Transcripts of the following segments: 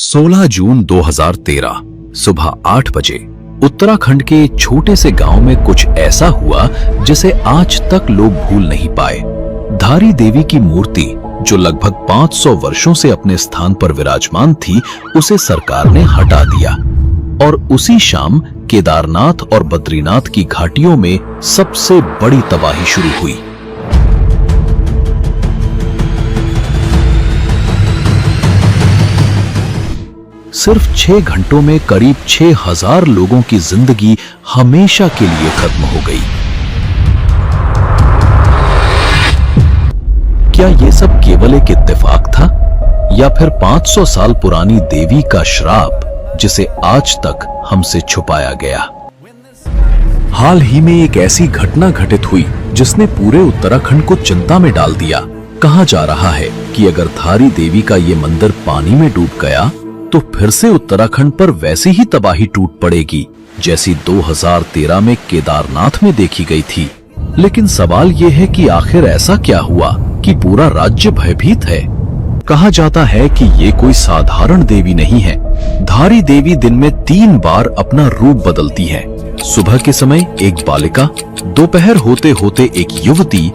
16 जून 2013 सुबह 8 बजे उत्तराखंड के एक छोटे से गांव में कुछ ऐसा हुआ जिसे आज तक लोग भूल नहीं पाए। धारी देवी की मूर्ति जो लगभग 500 वर्षों से अपने स्थान पर विराजमान थी, उसे सरकार ने हटा दिया और उसी शाम केदारनाथ और बद्रीनाथ की घाटियों में सबसे बड़ी तबाही शुरू हुई। सिर्फ 6 घंटों में करीब 6000 लोगों की जिंदगी हमेशा के लिए खत्म हो गई। क्या यह सब केवल एक इत्तेफाक था या फिर 500 साल पुरानी देवी का श्राप जिसे आज तक हमसे छुपाया गया? हाल ही में एक ऐसी घटना घटित हुई जिसने पूरे उत्तराखंड को चिंता में डाल दिया। कहा जा रहा है कि अगर धारी देवी का ये मंदिर पानी में डूब गया तो फिर से उत्तराखंड पर वैसी ही तबाही टूट पड़ेगी जैसी 2013 में केदारनाथ में देखी गई थी। लेकिन सवाल यह है कि आखिर ऐसा क्या हुआ कि पूरा राज्य भयभीत है। कहा जाता है कि ये कोई साधारण देवी नहीं है। धारी देवी दिन में 3 बार अपना रूप बदलती है। सुबह के समय एक बालिका, दोपहर होते होते एक युवती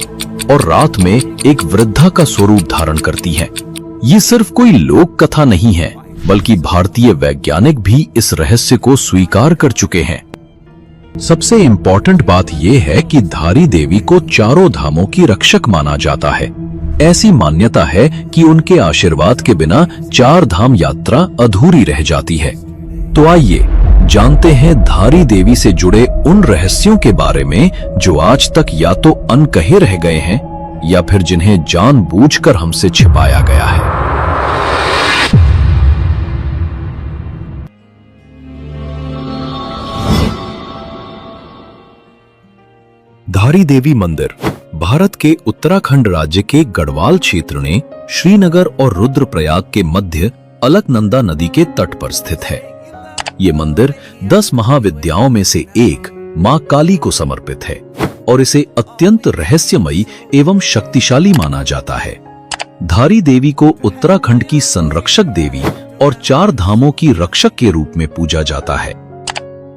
और रात में एक वृद्धा का स्वरूप धारण करती है। ये सिर्फ कोई लोक कथा नहीं है, बल्कि भारतीय वैज्ञानिक भी इस रहस्य को स्वीकार कर चुके हैं। सबसे इंपॉर्टेंट बात यह है कि धारी देवी को चारों धामों की रक्षक माना जाता है। ऐसी मान्यता है कि उनके आशीर्वाद के बिना 4 धाम यात्रा अधूरी रह जाती है। तो आइए जानते हैं धारी देवी से जुड़े उन रहस्यों के बारे में जो आज तक या तो अनकहे रह गए हैं या फिर जिन्हें जानबूझकर हमसे छिपाया गया है। धारी देवी मंदिर भारत के उत्तराखंड राज्य के गढ़वाल क्षेत्र में श्रीनगर और रुद्रप्रयाग के मध्य अलकनंदा नदी के तट पर स्थित है। ये मंदिर 10 महाविद्याओं में से एक मां काली को समर्पित है और इसे अत्यंत रहस्यमयी एवं शक्तिशाली माना जाता है। धारी देवी को उत्तराखंड की संरक्षक देवी और 4 धामों की रक्षक के रूप में पूजा जाता है।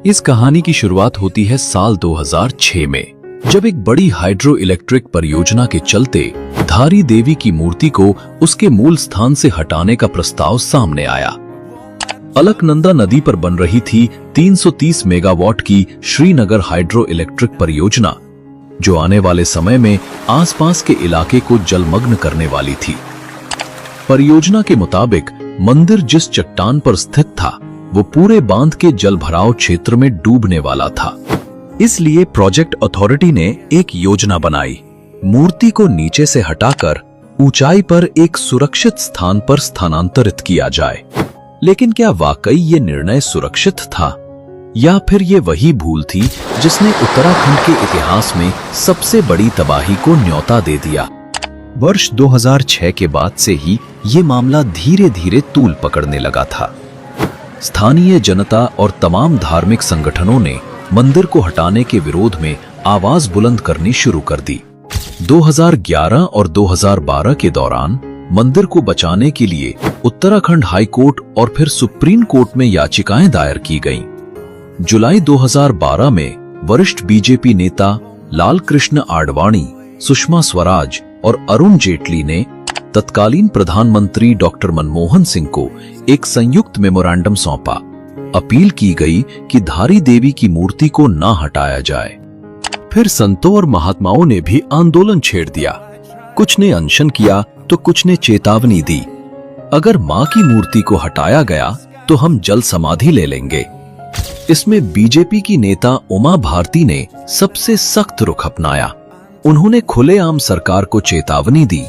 इस कहानी की शुरुआत होती है साल 2006 में, जब एक बड़ी हाइड्रो इलेक्ट्रिक परियोजना के चलते धारी देवी की मूर्ति को उसके मूल स्थान से हटाने का प्रस्ताव सामने आया। अलकनंदा नदी पर बन रही थी 330 मेगावाट की श्रीनगर हाइड्रो इलेक्ट्रिक परियोजना, जो आने वाले समय में आसपास के इलाके को जलमग्न करने वाली थी। परियोजना के मुताबिक मंदिर जिस चट्टान पर स्थित था वो पूरे बांध के जलभराव क्षेत्र में डूबने वाला था। इसलिए प्रोजेक्ट अथॉरिटी ने एक योजना बनाई। मूर्ति को नीचे से हटाकर ऊंचाई पर एक सुरक्षित स्थान पर स्थानांतरित किया जाए। लेकिन क्या वाकई ये निर्णय सुरक्षित था या फिर ये वही भूल थी जिसने उत्तराखंड के इतिहास में सबसे बड़ी तबाही को न्योता दे दिया? वर्ष 2006 के बाद से ही ये मामला धीरे धीरे तूल पकड़ने लगा था। स्थानीय जनता और तमाम धार्मिक संगठनों ने मंदिर को हटाने के विरोध में आवाज बुलंद करनी शुरू कर दी। 2011 और 2012 के दौरान मंदिर को बचाने के लिए उत्तराखंड हाई कोर्ट और फिर सुप्रीम कोर्ट में याचिकाएं दायर की गईं। जुलाई 2012 में वरिष्ठ बीजेपी नेता लाल कृष्ण आडवाणी, सुषमा स्वराज और अरुण जेटली ने तत्कालीन प्रधानमंत्री डॉक्टर मनमोहन सिंह को एक संयुक्त मेमोरेंडम सौंपा। अपील की गई कि धारी देवी की मूर्ति को ना हटाया जाए। फिर संतों और महात्माओं ने भी आंदोलन छेड़ दिया। कुछ ने अनशन किया तो कुछ ने चेतावनी दी, अगर मां की मूर्ति को हटाया गया तो हम जल समाधि ले लेंगे। इसमें बीजेपी की नेता उमा भारती ने सबसे सख्त रुख अपनाया। उन्होंने खुलेआम सरकार को चेतावनी दी,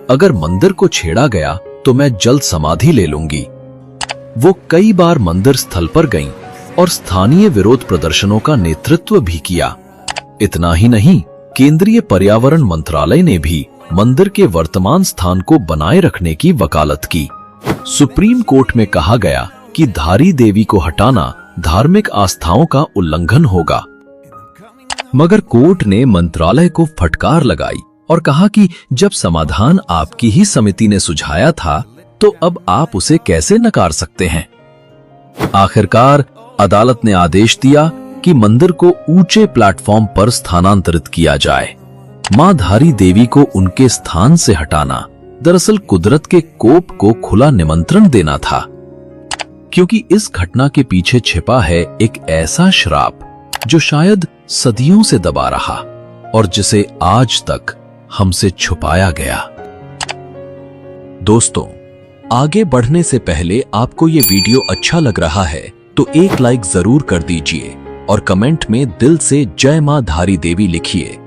अगर मंदिर को छेड़ा गया तो मैं जल समाधि ले लूंगी। वो कई बार मंदिर स्थल पर गईं और स्थानीय विरोध प्रदर्शनों का नेतृत्व भी किया। इतना ही नहीं, केंद्रीय पर्यावरण मंत्रालय ने भी मंदिर के वर्तमान स्थान को बनाए रखने की वकालत की। सुप्रीम कोर्ट में कहा गया कि धारी देवी को हटाना धार्मिक आस्थाओं का उल्लंघन होगा, मगर कोर्ट ने मंत्रालय को फटकार लगाई और कहा कि जब समाधान आपकी ही समिति ने सुझाया था तो अब आप उसे कैसे नकार सकते हैं? आखिरकार अदालत ने आदेश दिया कि मंदिर को ऊंचे प्लेटफॉर्म पर स्थानांतरित किया जाए। मां धारी देवी को उनके स्थान से हटाना दरअसल कुदरत के कोप को खुला निमंत्रण देना था, क्योंकि इस घटना के पीछे छिपा है एक ऐसा श्राप जो शायद सदियों से दबा रहा और जिसे आज तक हमसे छुपाया गया। दोस्तों, आगे बढ़ने से पहले आपको ये वीडियो अच्छा लग रहा है तो एक लाइक जरूर कर दीजिए और कमेंट में दिल से जय मां धारी देवी लिखिए।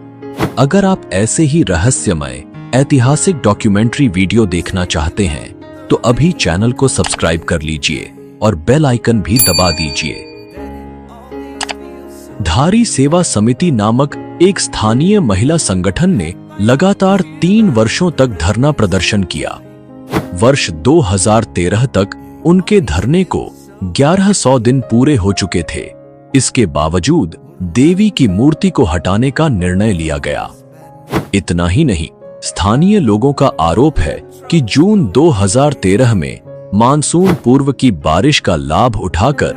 अगर आप ऐसे ही रहस्यमय ऐतिहासिक डॉक्यूमेंट्री वीडियो देखना चाहते हैं तो अभी चैनल को सब्सक्राइब कर लीजिए और बेल आइकन भी दबा दीजिए। धारी सेवा समिति नामक एक स्थानीय महिला संगठन ने लगातार 3 वर्षों तक धरना प्रदर्शन किया। वर्ष 2013 तक उनके धरने को 1100 दिन पूरे हो चुके थे। इसके बावजूद देवी की मूर्ति को हटाने का निर्णय लिया गया। इतना ही नहीं, स्थानीय लोगों का आरोप है कि जून 2013 में मानसून पूर्व की बारिश का लाभ उठाकर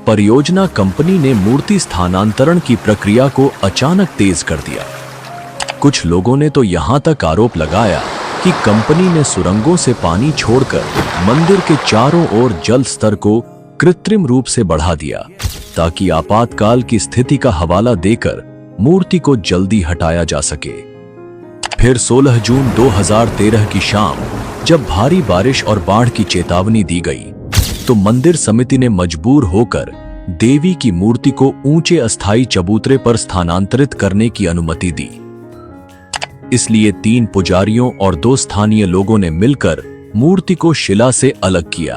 परियोजना कंपनी ने मूर्ति स्थानांतरण की प्रक्रिया को अचानक तेज कर दिया। कुछ लोगों ने तो यहां तक आरोप लगाया कि कंपनी ने सुरंगों से पानी छोड़कर मंदिर के चारों ओर जल स्तर को कृत्रिम रूप से बढ़ा दिया ताकि आपातकाल की स्थिति का हवाला देकर मूर्ति को जल्दी हटाया जा सके। फिर 16 जून 2013 की शाम जब भारी बारिश और बाढ़ की चेतावनी दी गई तो मंदिर समिति ने मजबूर होकर देवी की मूर्ति को ऊंचे अस्थायी चबूतरे पर स्थानांतरित करने की अनुमति दी। इसलिए 3 पुजारियों और 2 स्थानीय लोगों ने मिलकर मूर्ति को शिला से अलग किया।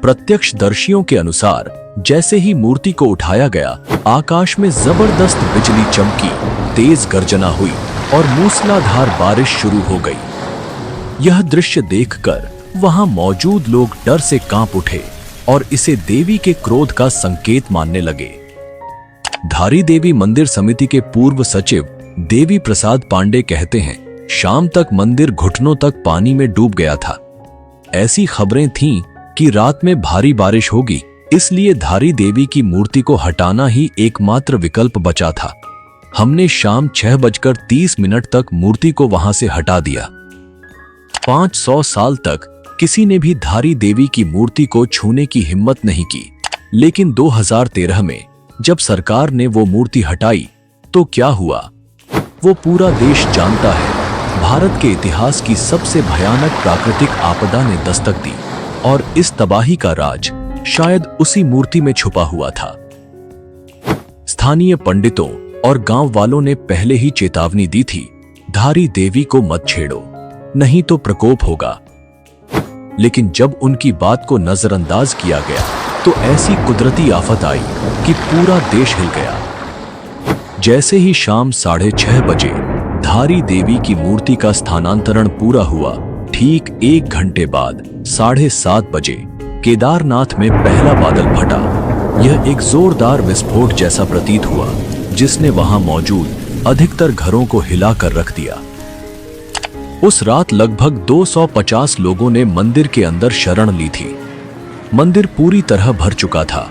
प्रत्यक्षदर्शियों के अनुसार जैसे ही मूर्ति को उठाया गया, आकाश में जबरदस्त बिजली चमकी, तेज गर्जना हुई और मूसलाधार बारिश शुरू हो गई। यह दृश्य देखकर वहां मौजूद लोग डर से कांप उठे और इसे देवी के क्रोध का संकेत मानने लगे। धारी देवी मंदिर समिति के पूर्व सचिव देवी प्रसाद पांडे कहते हैं, शाम तक मंदिर घुटनों तक पानी में डूब गया था। ऐसी खबरें थीं कि रात में भारी बारिश होगी, इसलिए धारी देवी की मूर्ति को हटाना ही एकमात्र विकल्प बचा था। हमने शाम 6:30 तक मूर्ति को वहां से हटा दिया। 500 साल तक किसी ने भी धारी देवी की मूर्ति को छूने की हिम्मत नहीं की, लेकिन 2013 में जब सरकार ने वो मूर्ति हटाई तो क्या हुआ वो पूरा देश जानता है। भारत के इतिहास की सबसे भयानक प्राकृतिक आपदा ने दस्तक दी और इस तबाही का राज शायद उसी मूर्ति में छुपा हुआ था। स्थानीय पंडितों और गांव वालों ने पहले ही चेतावनी दी थी, धारी देवी को मत छेड़ो, नहीं तो प्रकोप होगा। लेकिन जब उनकी बात को नजरअंदाज किया गया तो ऐसी कुदरती आफत आई कि पूरा देश हिल गया। जैसे ही शाम 6:30 बजे धारी देवी की मूर्ति का स्थानांतरण पूरा हुआ, ठीक 1 घंटे बाद 7:30 बजे केदारनाथ में पहला बादल फटा। यह एक जोरदार विस्फोट जैसा प्रतीत हुआ जिसने वहां मौजूद अधिकतर घरों को हिलाकर रख दिया। उस रात लगभग 250 लोगों ने मंदिर के अंदर शरण ली थी। मंदिर पूरी तरह भर चुका था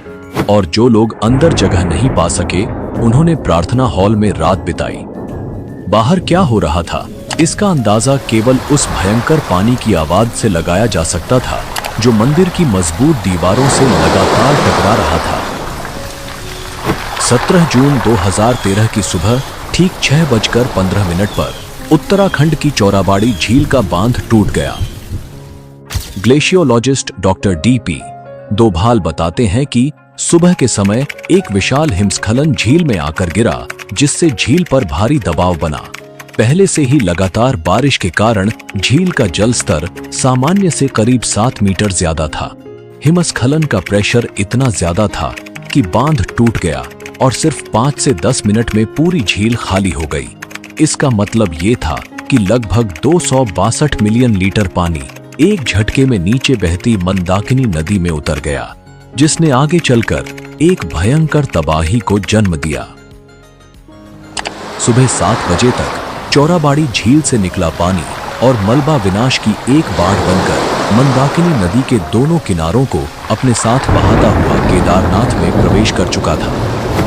और जो लोग अंदर जगह नहीं पा सके उन्होंने प्रार्थना हॉल में रात बिताई। बाहर क्या हो रहा था इसका अंदाजा केवल उस भयंकर पानी की आवाज से लगाया जा सकता था जो मंदिर की मजबूत दीवारों से लगातार टकरा रहा था। 17 जून 2013 की सुबह ठीक 6:15 पर उत्तराखंड की चौराबाड़ी झील का बांध टूट गया। ग्लेशियोलॉजिस्ट डॉक्टर डीपी दोभाल बताते हैं कि सुबह के समय एक विशाल हिमस्खलन झील में आकर गिरा, जिससे झील पर भारी दबाव बना। पहले से ही लगातार बारिश के कारण झील का जल स्तर सामान्य से करीब 7 मीटर ज्यादा था। हिमस्खलन का प्रेशर इतना ज्यादा था कि बांध टूट गया और सिर्फ 5 से 10 मिनट में पूरी झील खाली हो गई। इसका मतलब ये था कि लगभग 262 मिलियन लीटर पानी एक झटके में नीचे बहती मंदाकिनी नदी में उतर गया, जिसने आगे चलकर एक भयंकर तबाही को जन्म दिया। सुबह 7 बजे तक चौराबाड़ी झील से निकला पानी और मलबा विनाश की एक बाढ़ बनकर मंदाकिनी नदी के दोनों किनारों को अपने साथ बहाता हुआ केदारनाथ में प्रवेश कर चुका था।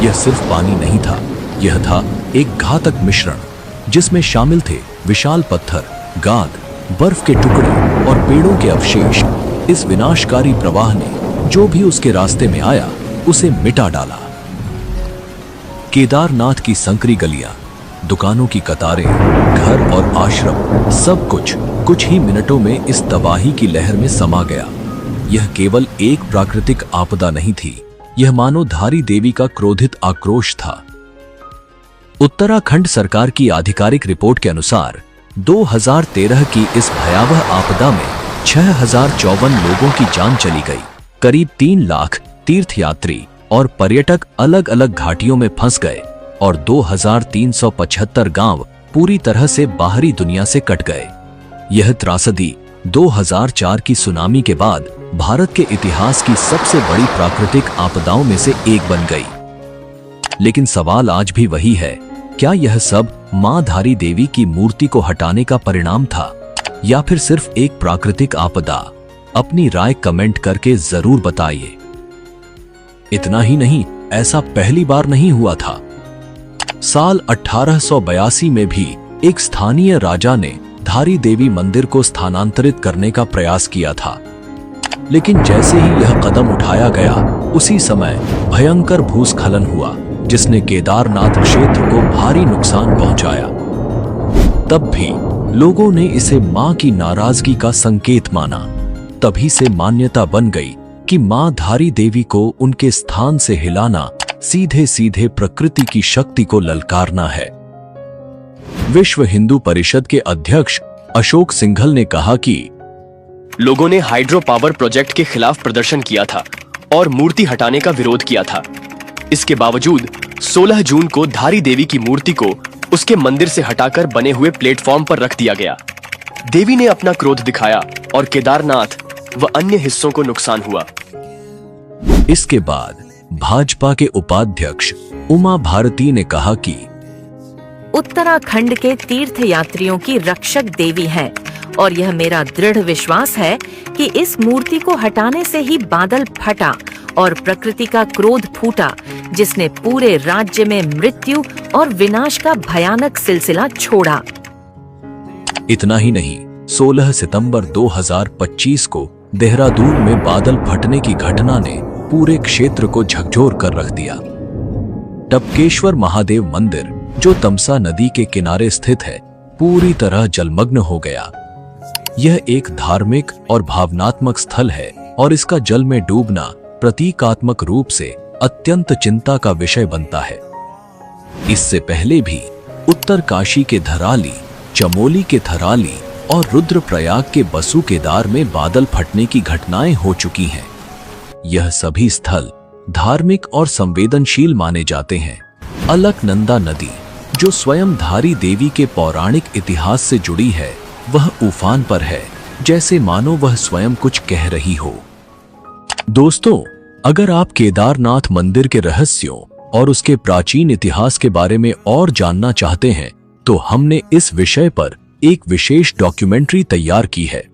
यह सिर्फ पानी नहीं था, यह था एक घातक मिश्रण जिसमें शामिल थे विशाल पत्थर, गाद, बर्फ के टुकड़े और पेड़ों के अवशेष। इस विनाशकारी प्रवाह ने जो भी उसके रास्ते में आया उसे मिटा डाला। केदारनाथ की संकरी गलियां, दुकानों की कतारें, घर और आश्रम, सब कुछ ही मिनटों में इस तबाही की लहर में समा गया। यह केवल एक प्राकृतिक आपदा नहीं थी, यह मानो धारी देवी का क्रोधित आक्रोश था। उत्तराखंड सरकार की आधिकारिक रिपोर्ट के अनुसार 2013 की इस भयावह आपदा में 6054 लोगों की जान चली गई। करीब 3 लाख तीर्थयात्री और पर्यटक अलग अलग घाटियों में फंस गए और 2375 गांव पूरी तरह से बाहरी दुनिया से कट गए। यह त्रासदी 2004 की सुनामी के बाद भारत के इतिहास की सबसे बड़ी प्राकृतिक आपदाओं में से एक बन गई। लेकिन सवाल आज भी वही है, क्या यह सब मां धारी देवी की मूर्ति को हटाने का परिणाम था या फिर सिर्फ एक प्राकृतिक आपदा? अपनी राय कमेंट करके जरूर बताइए। इतना ही नहीं, ऐसा पहली बार नहीं हुआ था। साल 1882 में भी एक स्थानीय राजा ने धारी देवी मंदिर को स्थानांतरित करने का प्रयास किया था, लेकिन जैसे ही यह कदम उठाया गया उसी समय भयंकर भूस्खलन हुआ जिसने केदारनाथ क्षेत्र को भारी नुकसान पहुंचाया। तब भी लोगों ने इसे मां की नाराजगी का संकेत माना। तभी से मान्यता बन गई कि मां धारी देवी को उनके स्थान से हिलाना सीधे सीधे प्रकृति की शक्ति को ललकारना है। विश्व हिंदू परिषद के अध्यक्ष अशोक सिंघल ने कहा कि लोगों ने हाइड्रो पावर प्रोजेक्ट के खिलाफ प्रदर्शन किया था और मूर्ति हटाने का विरोध किया था। इसके बावजूद 16 जून को धारी देवी की मूर्ति को उसके मंदिर से हटाकर बने हुए प्लेटफॉर्म पर रख दिया गया। देवी ने अपना क्रोध दिखाया और केदारनाथ व अन्य हिस्सों को नुकसान हुआ। इसके बाद भाजपा के उपाध्यक्ष उमा भारती ने कहा कि उत्तराखंड के तीर्थयात्रियों की रक्षक देवी है और यह मेरा दृढ़ विश्वास है कि इस मूर्ति को हटाने से ही बादल फटा और प्रकृति का क्रोध फूटा, जिसने पूरे राज्य में मृत्यु और विनाश का भयानक सिलसिला छोड़ा। इतना ही नहीं, 16 सितंबर 2025 को देहरादून में बादल फटने की घटना ने पूरे क्षेत्र को झकझोर कर रख दिया। टपकेश्वर महादेव मंदिर, जो तमसा नदी के किनारे स्थित है, पूरी तरह जलमग्न हो गया। यह एक धार्मिक और भावनात्मक स्थल है और इसका जल में डूबना प्रतीकात्मक रूप से अत्यंत चिंता का विषय बनता है। इससे पहले भी उत्तरकाशी के धराली, चमोली के थराली और रुद्रप्रयाग के बसु केदार में बादल फटने की घटनाएं हो चुकी हैं। यह सभी स्थल धार्मिक और संवेदनशील माने जाते हैं। अलकनंदा नदी, जो स्वयं धारी देवी के पौराणिक इतिहास से जुड़ी है, वह उफान पर है, जैसे मानो वह स्वयं कुछ कह रही हो। दोस्तों, अगर आप केदारनाथ मंदिर के रहस्यों और उसके प्राचीन इतिहास के बारे में और जानना चाहते हैं, तो हमने इस विषय पर एक विशेष डॉक्यूमेंट्री तैयार की है।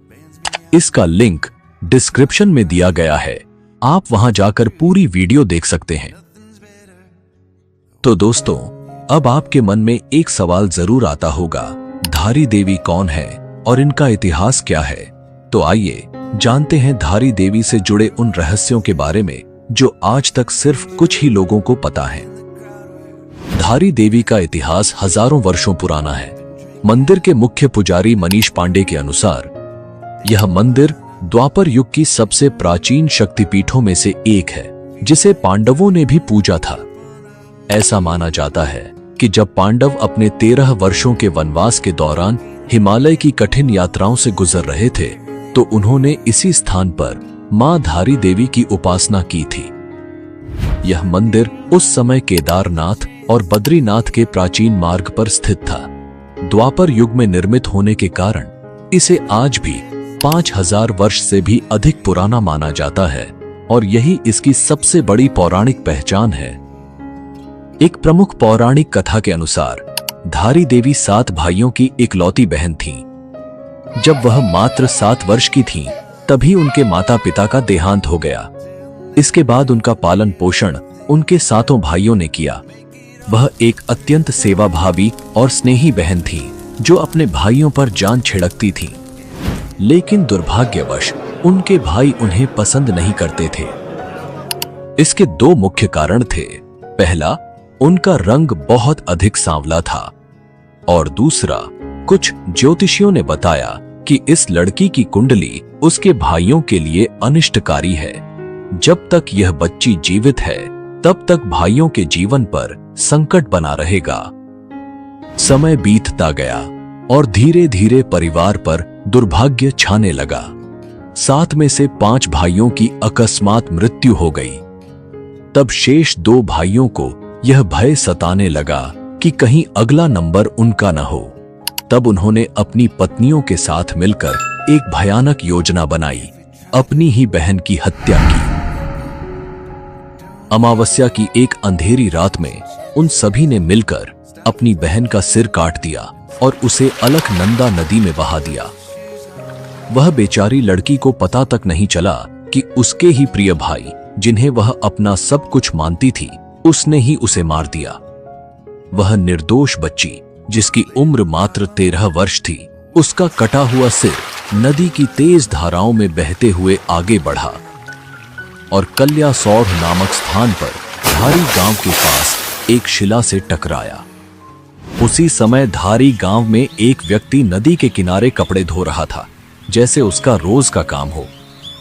इसका लिंक डिस्क्रिप्शन में दिया गया है, आप वहां जाकर पूरी वीडियो देख सकते हैं। तो दोस्तों, अब आपके मन में एक सवाल जरूर आता होगा, धारी देवी कौन है और इनका इतिहास क्या है? तो आइए जानते हैं धारी देवी से जुड़े उन रहस्यों के बारे में जो आज तक सिर्फ कुछ ही लोगों को पता है। धारी देवी का इतिहास हजारों वर्षों पुराना है। मंदिर के मुख्य पुजारी मनीष पांडे के अनुसार यह मंदिर द्वापर युग की सबसे प्राचीन शक्तिपीठों में से एक है, जिसे पांडवों ने भी पूजा था। ऐसा माना जाता है कि जब पांडव अपने 13 वर्षों के वनवास के दौरान हिमालय की कठिन यात्राओं से गुजर रहे थे, तो उन्होंने इसी स्थान पर मां धारी देवी की उपासना की थी। यह मंदिर उस समय केदारनाथ और बद्रीनाथ के प्राचीन मार्ग पर स्थित था। द्वापर युग में निर्मित होने के कारण इसे आज भी 5000 वर्ष से भी अधिक पुराना माना जाता है और यही इसकी सबसे बड़ी पौराणिक पहचान है। एक प्रमुख पौराणिक कथा के अनुसार धारी देवी 7 भाइयों की इकलौती बहन थीं। जब वह मात्र 7 वर्ष की थीं, तभी उनके माता पिता का देहांत हो गया। इसके बाद उनका पालन पोषण उनके 7 भाइयों ने किया। वह एक अत्यंत सेवाभावी और स्नेही बहन थी जो अपने भाइयों पर जान छिड़कती थी। लेकिन दुर्भाग्यवश उनके भाई उन्हें पसंद नहीं करते थे। इसके 2 मुख्य कारण थे। पहला, उनका रंग बहुत अधिक सांवला था और दूसरा, कुछ ज्योतिषियों ने बताया कि इस लड़की की कुंडली उसके भाइयों के लिए अनिष्टकारी है। जब तक यह बच्ची जीवित है, तब तक भाइयों के जीवन पर संकट बना रहेगा। समय बीतता गया और धीरे धीरे परिवार पर दुर्भाग्य छाने लगा। 7 में से 5 भाइयों की अकस्मात मृत्यु हो गई। तब शेष 2 भाइयों को यह भय सताने लगा कि कहीं अगला नंबर उनका न हो। तब उन्होंने अपनी पत्नियों के साथ मिलकर एक भयानक योजना बनाई, अपनी ही बहन की हत्या की। अमावस्या की एक अंधेरी रात में उन सभी ने मिलकर अपनी बहन का सिर काट दिया और उसे अलकनंदा नदी में बहा दिया। वह बेचारी लड़की को पता तक नहीं चला कि उसके ही प्रिय भाई, जिन्हें वह अपना सब कुछ मानती थी, उसने ही उसे मार दिया। वह निर्दोष बच्ची, जिसकी उम्र मात्र 13 वर्ष थी, उसका कटा हुआ सिर नदी की तेज धाराओं में बहते हुए आगे बढ़ा और कल्यासौड़ नामक स्थान पर धारी गांव के पास एक शिला से टकराया। उसी समय धारी गांव में एक व्यक्ति नदी के किनारे कपड़े धो रहा था, जैसे उसका रोज का काम हो।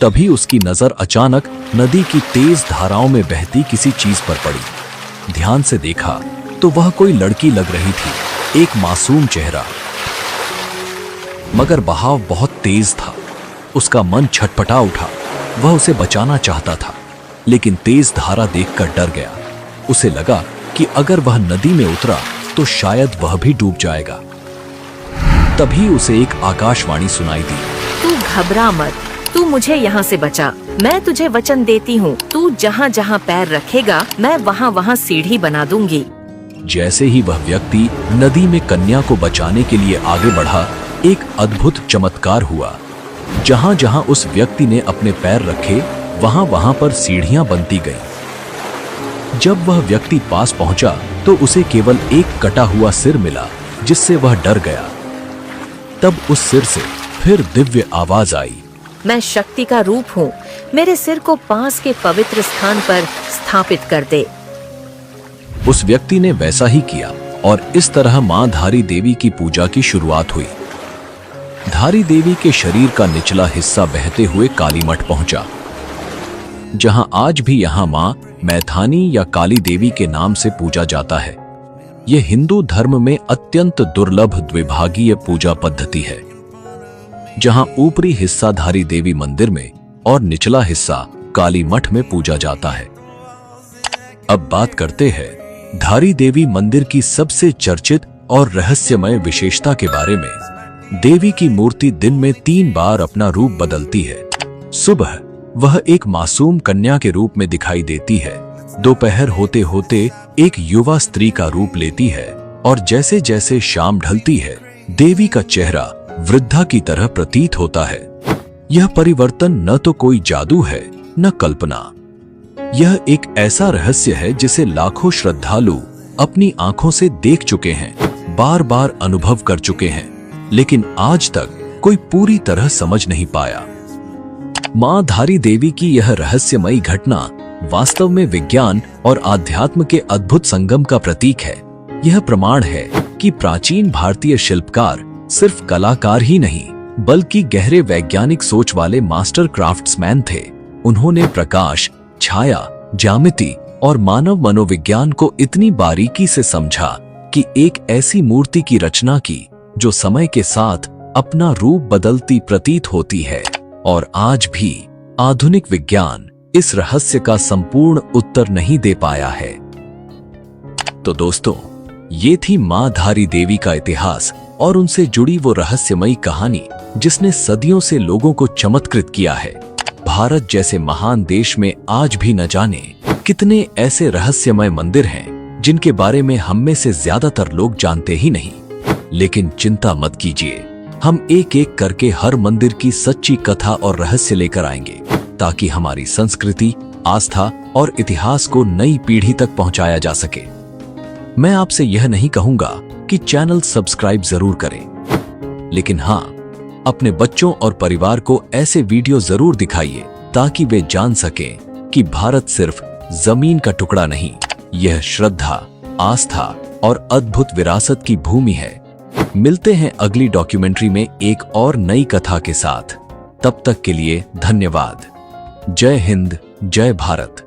तभी उसकी नजर अचानक नदी की तेज धाराओं में बहती किसी चीज पर पड़ी। ध्यान से देखा तो वह कोई लड़की लग रही थी, एक मासूम चेहरा, मगर बहाव बहुत तेज था। उसका मन छटपटा उठा। वह उसे बचाना चाहता था, लेकिन तेज धारा देखकर डर गया। उसे लगा कि अगर वह नदी में उतरा तो शायद वह भी डूब जाएगा। तभी उसे एक आकाशवाणी सुनाई दी। तू घबरा मत, तू मुझे यहाँ से बचा। मैं तुझे वचन देती हूँ, तू जहाँ जहाँ पैर रखेगा मैं वहाँ वहाँ सीढ़ी बना दूंगी। जैसे ही वह व्यक्ति नदी में कन्या को बचाने के लिए आगे बढ़ा, एक अद्भुत चमत्कार हुआ। जहाँ जहाँ उस व्यक्ति ने अपने पैर रखे, वहाँ वहाँ पर सीढ़ियां बनती गईं। जब वह व्यक्ति पास पहुंचा तो उसे केवल एक कटा हुआ सिर मिला, जिससे वह डर गया। तब उस सिर से फिर दिव्य आवाज आई, मैं शक्ति का रूप हूँ, मेरे सिर को पास के पवित्र स्थान पर स्थापित कर दे। उस व्यक्ति ने वैसा ही किया और इस तरह मां धारी देवी की पूजा की शुरुआत हुई। धारी देवी के शरीर का निचला हिस्सा बहते हुए कालीमठ पहुंचा, जहां आज भी यहां मां मैथानी या काली देवी के नाम से पूजा जाता है। यह हिंदू धर्म में अत्यंत दुर्लभ द्विभागीय पूजा पद्धति है, जहां ऊपरी हिस्सा धारी देवी मंदिर में और निचला हिस्सा काली मठ में पूजा जाता है। अब बात करते हैं धारी देवी मंदिर की सबसे चर्चित और रहस्यमय विशेषता के बारे में। देवी की मूर्ति दिन में 3 बार अपना रूप बदलती है। सुबह वह एक मासूम कन्या के रूप में दिखाई देती है, दोपहर होते होते एक युवा स्त्री का रूप लेती है और जैसे जैसे शाम ढलती है, देवी का चेहरा वृद्धा की तरह प्रतीत होता है। यह परिवर्तन न तो कोई जादू है न कल्पना। यह एक ऐसा रहस्य है जिसे लाखों श्रद्धालु अपनी आंखों से देख चुके हैं, बार बार अनुभव कर चुके हैं, लेकिन आज तक कोई पूरी तरह समझ नहीं पाया। मां धारी देवी की यह रहस्यमयी घटना वास्तव में विज्ञान और आध्यात्म के अद्भुत संगम का प्रतीक है। यह प्रमाण है कि प्राचीन भारतीय शिल्पकार सिर्फ कलाकार ही नहीं, बल्कि गहरे वैज्ञानिक सोच वाले मास्टर क्राफ्ट्समैन थे। उन्होंने प्रकाश, छाया, ज्यामिति और मानव मनोविज्ञान को इतनी बारीकी से समझा कि एक ऐसी मूर्ति की रचना की जो समय के साथ अपना रूप बदलती प्रतीत होती है। और आज भी आधुनिक विज्ञान इस रहस्य का संपूर्ण उत्तर नहीं दे पाया है। तो दोस्तों, ये थी मां धारी देवी का इतिहास और उनसे जुड़ी वो रहस्यमयी कहानी जिसने सदियों से लोगों को चमत्कृत किया है। भारत जैसे महान देश में आज भी न जाने कितने ऐसे रहस्यमय मंदिर हैं जिनके बारे में हम में से ज्यादातर लोग जानते ही नहीं। लेकिन चिंता मत कीजिए, हम एक एक करके हर मंदिर की सच्ची कथा और रहस्य लेकर आएंगे, ताकि हमारी संस्कृति, आस्था और इतिहास को नई पीढ़ी तक पहुंचाया जा सके। मैं आपसे यह नहीं कहूंगा कि चैनल सब्सक्राइब जरूर करें, लेकिन हां, अपने बच्चों और परिवार को ऐसे वीडियो जरूर दिखाइए ताकि वे जान सकें कि भारत सिर्फ जमीन का टुकड़ा नहीं, यह श्रद्धा, आस्था और अद्भुत विरासत की भूमि है। मिलते हैं अगली डॉक्यूमेंट्री में एक और नई कथा के साथ। तब तक के लिए धन्यवाद। जय हिंद, जय भारत।